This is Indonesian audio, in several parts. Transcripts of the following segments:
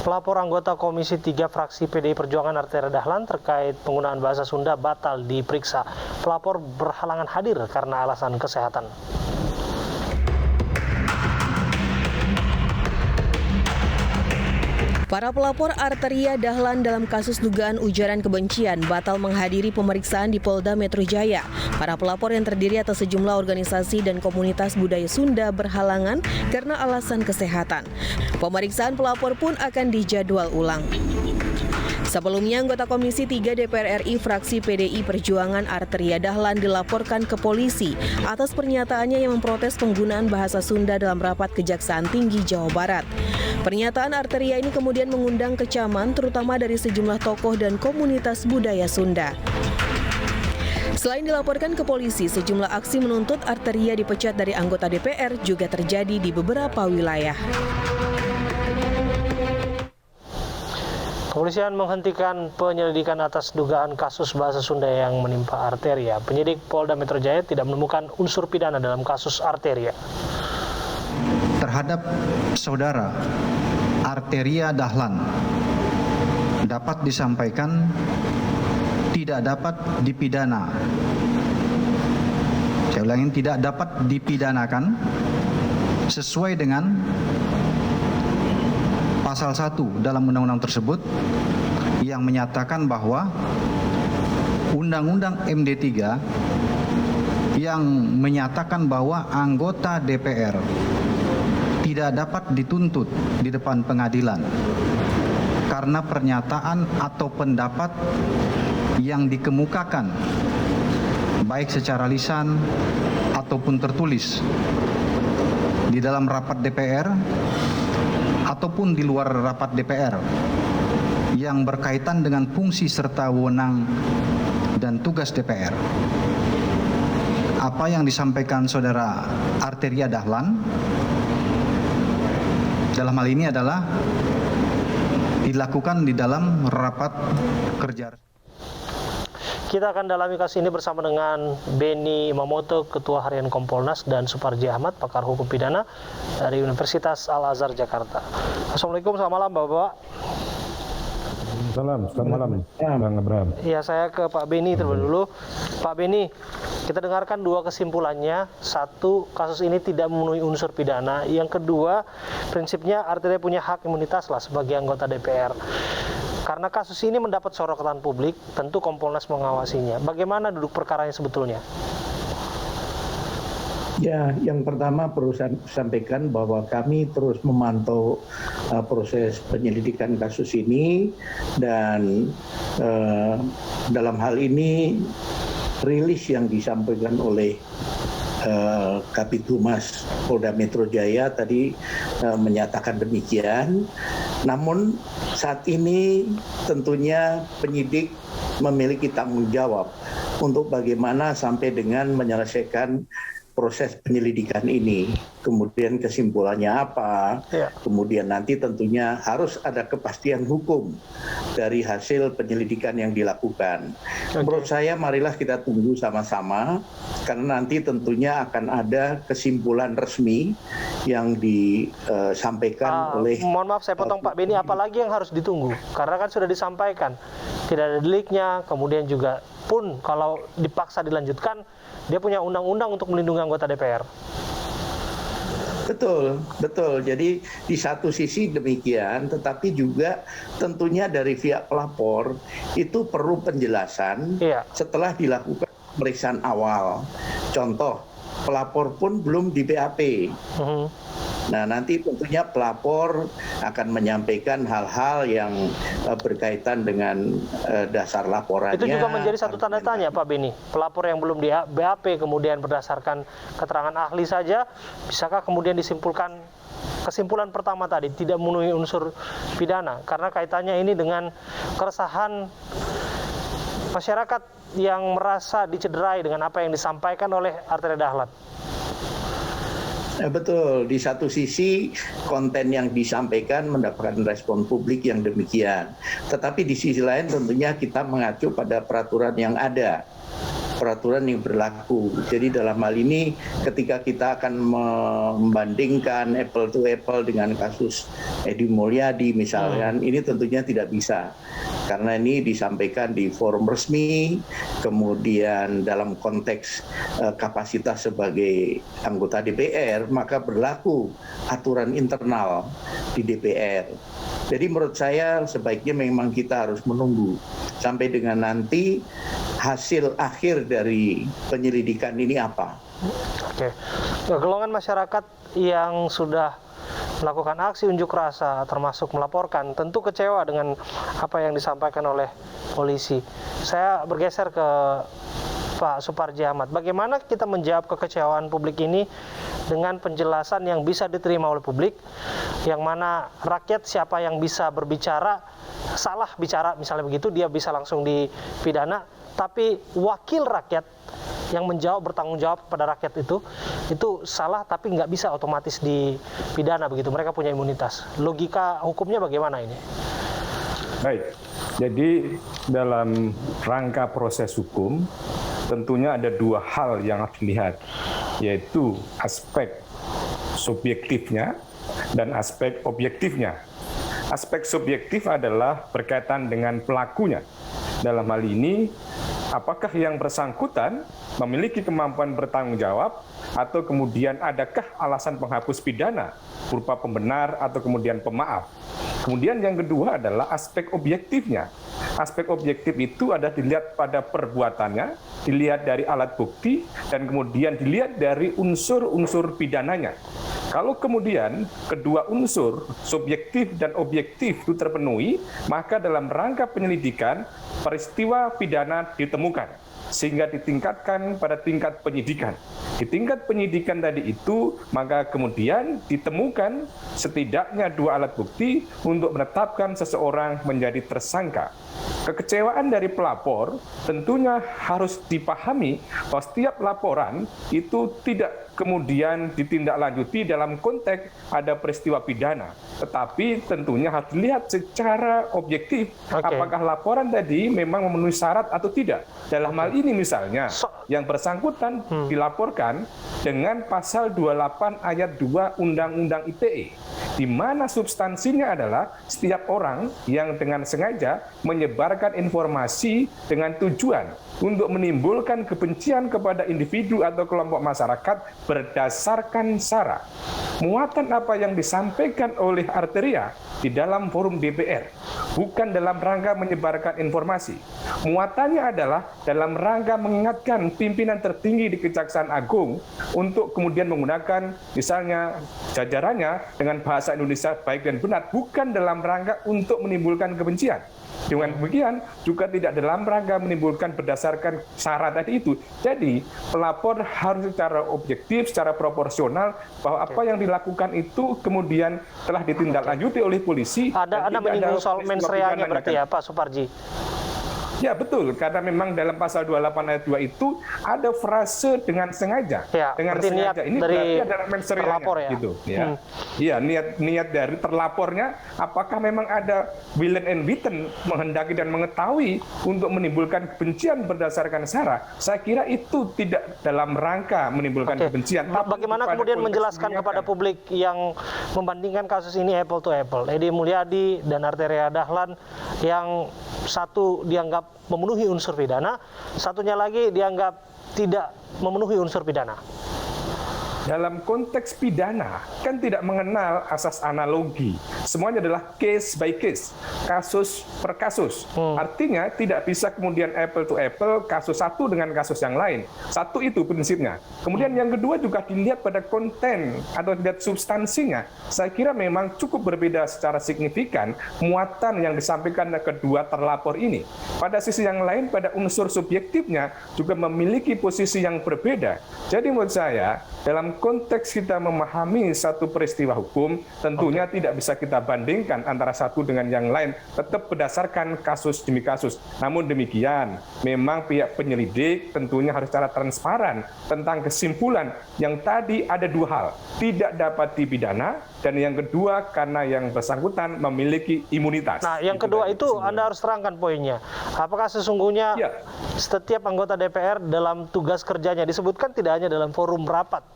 Pelapor anggota Komisi 3 fraksi PDI Perjuangan Arteria Dahlan terkait penggunaan bahasa Sunda batal diperiksa. Pelapor berhalangan hadir karena alasan kesehatan. Para pelapor Arteria Dahlan dalam kasus dugaan ujaran kebencian batal menghadiri pemeriksaan di Polda Metro Jaya. Para pelapor yang terdiri atas sejumlah organisasi dan komunitas budaya Sunda berhalangan karena alasan kesehatan. Pemeriksaan pelapor pun akan dijadwal ulang. Sebelumnya, anggota Komisi 3 DPR RI fraksi PDI Perjuangan Arteria Dahlan dilaporkan ke polisi atas pernyataannya yang memprotes penggunaan bahasa Sunda dalam rapat Kejaksaan Tinggi Jawa Barat. Pernyataan Arteria ini kemudian mengundang kecaman terutama dari sejumlah tokoh dan komunitas budaya Sunda. Selain dilaporkan ke polisi, sejumlah aksi menuntut Arteria dipecat dari anggota DPR juga terjadi di beberapa wilayah. Kepolisian menghentikan penyelidikan atas dugaan kasus bahasa Sunda yang menimpa Arteria. Penyidik Polda Metro Jaya tidak menemukan unsur pidana dalam kasus Arteria. Terhadap saudara Arteria Dahlan dapat disampaikan tidak dapat dipidana. Saya ulangi, tidak dapat dipidanakan sesuai dengan Pasal 1 dalam undang-undang tersebut yang menyatakan bahwa Undang-Undang MD 3 yang menyatakan bahwa anggota DPR tidak dapat dituntut di depan pengadilan karena pernyataan atau pendapat yang dikemukakan baik secara lisan ataupun tertulis di dalam rapat DPR ataupun di luar rapat DPR yang berkaitan dengan fungsi serta wewenang dan tugas DPR. Apa yang disampaikan saudara Arteria Dahlan dalam hal ini adalah dilakukan di dalam rapat kerja. Kita akan dalami kasus ini bersama dengan Beni Imamoto, Ketua Harian Kompolnas, dan Suparji Ahmad, pakar hukum pidana dari Universitas Al-Azhar Jakarta. Assalamualaikum, selamat malam Bapak. Selamat malam, Bang Abraham. Ya, saya ke Pak Beni terlebih dulu. Pak Beni, kita dengarkan dua kesimpulannya. Satu, kasus ini tidak memenuhi unsur pidana. Yang kedua, prinsipnya Arteria punya hak imunitas lah sebagai anggota DPR. Karena kasus ini mendapat sorotan publik, tentu Kompolnas mengawasinya. Bagaimana duduk perkaranya sebetulnya? Ya, yang pertama perlu saya sampaikan bahwa kami terus memantau proses penyelidikan kasus ini dan dalam hal ini rilis yang disampaikan oleh Kabid Humas Polda Metro Jaya tadi menyatakan demikian. Namun saat ini tentunya penyidik memiliki tanggung jawab untuk bagaimana sampai dengan menyelesaikan proses penyelidikan ini. Kemudian kesimpulannya apa? Ya. Kemudian nanti tentunya harus ada kepastian hukum dari hasil penyelidikan yang dilakukan. Okay. Menurut saya marilah kita tunggu sama-sama karena nanti tentunya akan ada kesimpulan resmi yang disampaikan oleh... Mohon maaf saya potong Pak Beni, apalagi yang harus ditunggu? Karena kan sudah disampaikan tidak ada deliknya, kemudian juga pun kalau dipaksa dilanjutkan dia punya undang-undang untuk melindungi anggota DPR. Betul, betul. Jadi di satu sisi demikian, tetapi juga tentunya dari pihak pelapor itu perlu penjelasan setelah dilakukan pemeriksaan awal. Contoh, pelapor pun belum di BAP. Nah, nanti tentunya pelapor akan menyampaikan hal-hal yang berkaitan dengan dasar laporannya. Itu juga menjadi satu tanda tanya, Pak Beni. Pelapor yang belum di BAP kemudian berdasarkan keterangan ahli saja, bisakah kemudian disimpulkan kesimpulan pertama tadi tidak memenuhi unsur pidana? Karena kaitannya ini dengan keresahan masyarakat yang merasa dicederai dengan apa yang disampaikan oleh Arteria Dahlan. Betul, di satu sisi konten yang disampaikan mendapatkan respon publik yang demikian. Tetapi di sisi lain tentunya kita mengacu pada peraturan yang ada. peraturan yang berlaku. Jadi dalam hal ini ketika kita akan membandingkan apple to apple dengan kasus Edi Mulyadi misalkan, ini tentunya tidak bisa. Karena ini disampaikan di forum resmi, kemudian dalam konteks kapasitas sebagai anggota DPR, maka berlaku aturan internal di DPR. Jadi menurut saya sebaiknya memang kita harus menunggu sampai dengan nanti hasil akhir dari penyelidikan ini apa. Oke, golongan masyarakat yang sudah melakukan aksi unjuk rasa termasuk melaporkan tentu kecewa dengan apa yang disampaikan oleh polisi. Saya bergeser ke Pak Suparji Ahmad. Bagaimana kita menjawab kekecewaan publik ini dengan penjelasan yang bisa diterima oleh publik, yang mana rakyat siapa yang bisa berbicara, salah bicara misalnya begitu, dia bisa langsung dipidana, tapi wakil rakyat yang menjawab, bertanggung jawab kepada rakyat itu salah tapi nggak bisa otomatis dipidana begitu, mereka punya imunitas. Logika hukumnya bagaimana ini? Baik, jadi dalam rangka proses hukum tentunya ada dua hal yang harus dilihat, yaitu aspek subjektifnya dan aspek objektifnya. Aspek subjektif adalah berkaitan dengan pelakunya. Dalam hal ini, apakah yang bersangkutan memiliki kemampuan bertanggung jawab atau kemudian adakah alasan penghapus pidana berupa pembenar atau kemudian pemaaf. Kemudian yang kedua adalah aspek objektifnya. Aspek objektif itu adalah dilihat pada perbuatannya, dilihat dari alat bukti, dan kemudian dilihat dari unsur-unsur pidananya. Kalau kemudian kedua unsur subjektif dan objektif itu terpenuhi, maka dalam rangka penyelidikan peristiwa pidana ditemukan sehingga ditingkatkan pada tingkat penyidikan. Di tingkat penyidikan tadi itu, maka kemudian ditemukan setidaknya dua alat bukti untuk menetapkan seseorang menjadi tersangka. Kekecewaan dari pelapor tentunya harus dipahami bahwa setiap laporan itu tidak kemudian ditindaklanjuti dalam konteks ada peristiwa pidana. Tetapi tentunya harus dilihat secara objektif apakah laporan tadi memang memenuhi syarat atau tidak. Dalam hal ini misalnya yang bersangkutan dilaporkan dengan pasal 28 ayat 2 Undang-Undang ITE, di mana substansinya adalah setiap orang yang dengan sengaja menyebarkan informasi dengan tujuan untuk menimbulkan kebencian kepada individu atau kelompok masyarakat berdasarkan sara. Muatan apa yang disampaikan oleh Arteria di dalam forum DPR bukan dalam rangka menyebarkan informasi. Muatannya adalah dalam rangka mengingatkan pimpinan tertinggi di Kejaksaan Agung untuk kemudian menggunakan misalnya jajarannya dengan bahasa Indonesia baik dan benar, bukan dalam rangka untuk menimbulkan kebencian. Dengan demikian juga tidak dalam rangka menimbulkan berdasarkan syarat tadi itu. Jadi pelapor harus secara objektif, secara proporsional bahwa apa yang dilakukan itu kemudian telah ditindaklanjuti oleh polisi. Anda menyinggung soal mens rea-nya berarti ya Pak Suparji? Ya betul, karena memang dalam pasal 28 ayat 2 itu ada frase dengan sengaja. Ya, dengan sengaja ini berarti adalah mens rea-nya, terlapor ya. Gitu, ya. Iya, niat dari terlapornya apakah memang ada willing and witten menghendaki dan mengetahui untuk menimbulkan kebencian berdasarkan sara. Saya kira itu tidak dalam rangka menimbulkan kebencian. Bagaimana kemudian menjelaskan kepada publik yang membandingkan kasus ini apple to apple, Edi Mulyadi dan Arteria Dahlan, yang satu dianggap memenuhi unsur pidana, satunya lagi dianggap tidak memenuhi unsur pidana? Dalam konteks pidana kan tidak mengenal asas analogi. Semuanya adalah case by case, kasus per kasus. Artinya tidak bisa kemudian apple to apple kasus satu dengan kasus yang lain. Satu itu prinsipnya. Kemudian yang kedua juga dilihat pada konten atau dilihat substansinya. Saya kira memang cukup berbeda secara signifikan muatan yang disampaikan kedua terlapor ini. Pada sisi yang lain, pada unsur subjektifnya juga memiliki posisi yang berbeda. Jadi menurut saya dalam konteks kita memahami satu peristiwa hukum, tentunya tidak bisa kita bandingkan antara satu dengan yang lain, tetap berdasarkan kasus demi kasus. Namun demikian, memang pihak penyelidik tentunya harus secara transparan tentang kesimpulan yang tadi ada dua hal, tidak dapat dipidana, dan yang kedua karena yang bersangkutan memiliki imunitas. Nah, yang kedua itu Anda harus terangkan poinnya. Apakah sesungguhnya setiap anggota DPR dalam tugas kerjanya disebutkan tidak hanya dalam forum rapat,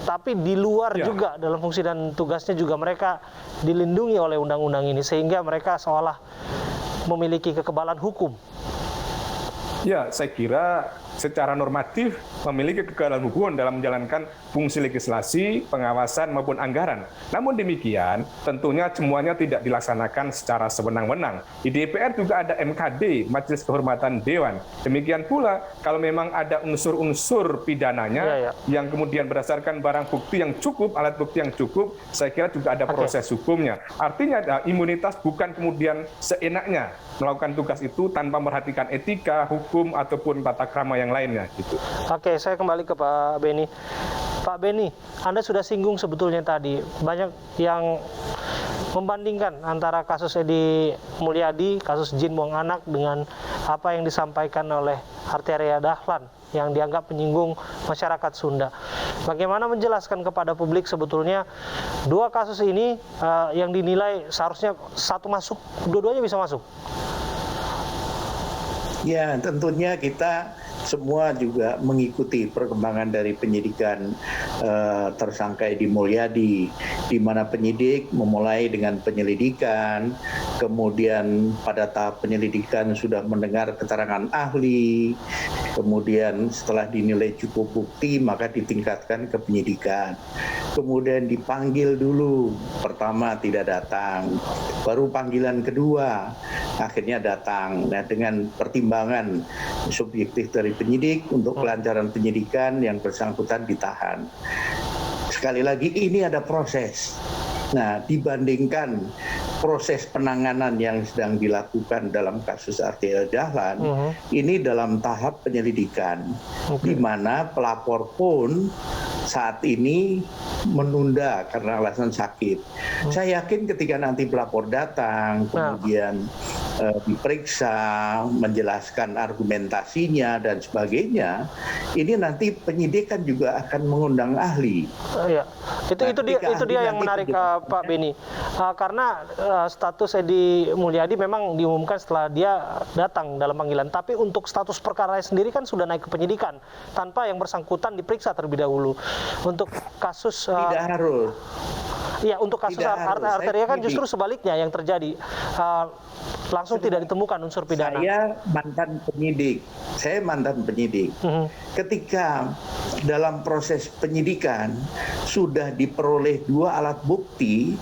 tapi di luar juga dalam fungsi dan tugasnya juga mereka dilindungi oleh undang-undang ini sehingga mereka seolah memiliki kekebalan hukum? Ya, saya kira secara normatif memiliki kekebalan hukum dalam menjalankan fungsi legislasi, pengawasan maupun anggaran. Namun demikian, tentunya semuanya tidak dilaksanakan secara sewenang-wenang. Di DPR juga ada MKD, Majelis Kehormatan Dewan. Demikian pula kalau memang ada unsur-unsur pidananya yang kemudian berdasarkan barang bukti yang cukup, alat bukti yang cukup, saya kira juga ada proses hukumnya. Artinya imunitas bukan kemudian seenaknya melakukan tugas itu tanpa memperhatikan etika, hukum ataupun tata krama yang lainnya gitu. Oke, saya kembali ke Pak Beni. Pak Beni, Anda sudah singgung sebetulnya tadi banyak yang membandingkan antara kasus Edi Mulyadi, kasus Jin buang anak dengan apa yang disampaikan oleh Arteria Dahlan yang dianggap menyinggung masyarakat Sunda. Bagaimana menjelaskan kepada publik sebetulnya dua kasus ini yang dinilai seharusnya satu masuk, dua-duanya bisa masuk? Ya, tentunya kita semua juga mengikuti perkembangan dari penyidikan tersangka Edi Mulyadi, di mana penyidik memulai dengan penyelidikan, kemudian pada tahap penyelidikan sudah mendengar keterangan ahli, kemudian setelah dinilai cukup bukti maka ditingkatkan ke penyidikan. Kemudian dipanggil dulu, pertama tidak datang, baru panggilan kedua akhirnya datang. Nah, dengan pertimbangan subjektif dari penyidik untuk kelancaran penyidikan, yang bersangkutan ditahan. Sekali lagi ini ada proses. Nah, dibandingkan proses penanganan yang sedang dilakukan dalam kasus Arteria Dahlan, ini dalam tahap penyelidikan, di mana pelapor pun saat ini menunda karena alasan sakit. Saya yakin ketika nanti pelapor datang, kemudian diperiksa, menjelaskan argumentasinya dan sebagainya, ini nanti penyidikan juga akan mengundang ahli. Itu dia yang menarik, Pak Beni, karena status Edi Mulyadi memang diumumkan setelah dia datang dalam panggilan, tapi untuk status perkara sendiri kan sudah naik ke penyidikan tanpa yang bersangkutan diperiksa terlebih dahulu. Untuk kasus tidak harus. Iya, untuk kasus Arteria kan justru sebaliknya yang terjadi. Langsung tidak ditemukan unsur pidana. Saya mantan penyidik. Ketika dalam proses penyidikan sudah diperoleh dua alat bukti,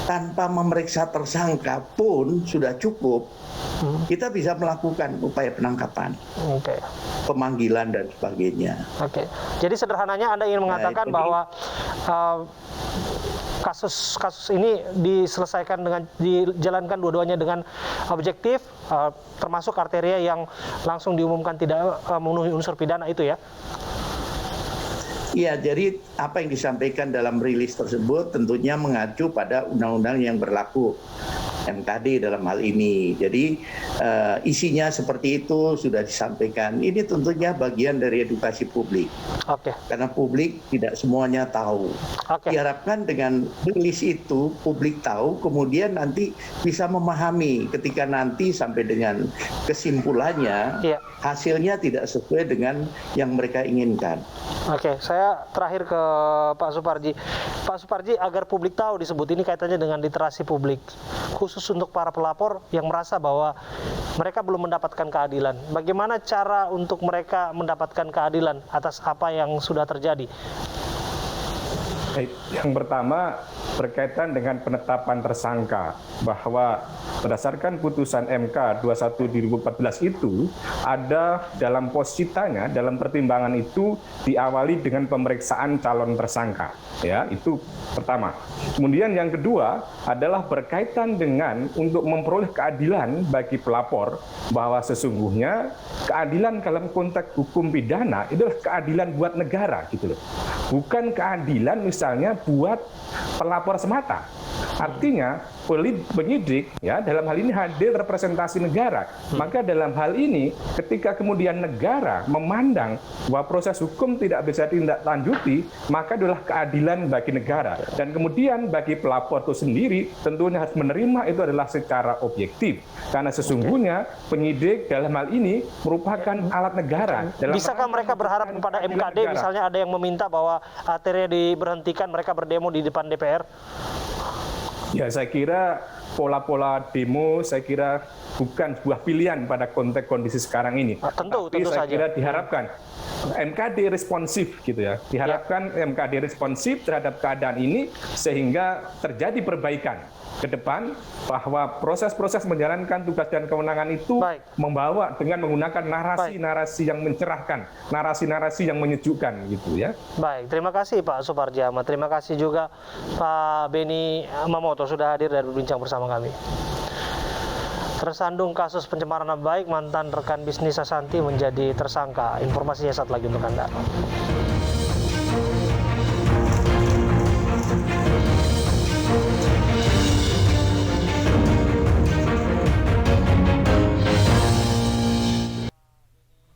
tanpa memeriksa tersangka pun sudah cukup, kita bisa melakukan upaya penangkapan, pemanggilan dan sebagainya. Jadi sederhananya Anda ingin mengatakan bahwa kasus ini dijalankan dua-duanya dengan objektif, termasuk Arteria yang langsung diumumkan tidak memenuhi unsur pidana itu ya? Iya, jadi apa yang disampaikan dalam rilis tersebut tentunya mengacu pada undang-undang yang berlaku, MKD dalam hal ini. Jadi isinya seperti itu sudah disampaikan. Ini tentunya bagian dari edukasi publik. Karena publik tidak semuanya tahu. Diharapkan dengan rilis itu publik tahu, kemudian nanti bisa memahami ketika nanti sampai dengan kesimpulannya, hasilnya tidak sesuai dengan yang mereka inginkan. Saya terakhir ke Pak Suparji. Pak Suparji, agar publik tahu disebut ini kaitannya dengan literasi publik, khusus untuk para pelapor yang merasa bahwa mereka belum mendapatkan keadilan. Bagaimana cara untuk mereka mendapatkan keadilan atas apa yang sudah terjadi? Baik, yang pertama berkaitan dengan penetapan tersangka, bahwa berdasarkan putusan MK 21/2014 itu ada dalam positanya, dalam pertimbangan itu diawali dengan pemeriksaan calon tersangka. Ya, itu pertama. Kemudian yang kedua adalah berkaitan dengan untuk memperoleh keadilan bagi pelapor, bahwa sesungguhnya keadilan dalam konteks hukum pidana itu adalah keadilan buat negara gitu loh. Bukan keadilan misalnya buat pelapor semata. Artinya penyidik ya dalam hal ini hadir representasi negara. Maka dalam hal ini ketika kemudian negara memandang bahwa proses hukum tidak bisa ditindaklanjuti, maka adalah keadilan bagi negara. Dan kemudian bagi pelapor itu sendiri tentunya harus menerima itu adalah secara objektif. Karena sesungguhnya penyidik dalam hal ini merupakan alat negara. Bisakah mereka berharap kepada MKD negara? Misalnya ada yang meminta bahwa ATR diberhentikan, mereka berdemo di depan DPR? Ya, saya kira pola-pola demo saya kira bukan sebuah pilihan pada konteks kondisi sekarang ini. Tentu saya saja. Kira diharapkan MKD responsif gitu ya. Diharapkan MKD responsif terhadap keadaan ini sehingga terjadi perbaikan ke depan, bahwa proses-proses menjalankan tugas dan kewenangan itu membawa dengan menggunakan narasi-narasi yang mencerahkan, narasi-narasi yang menyejukkan gitu ya. Baik, terima kasih Pak Suparji Ahmad. Terima kasih juga Pak Beni Mamoto sudah hadir dan berbincang bersama kami. Tersandung kasus pencemaran nama baik, mantan rekan bisnis Ashanti menjadi tersangka. Informasinya satu lagi untuk Anda.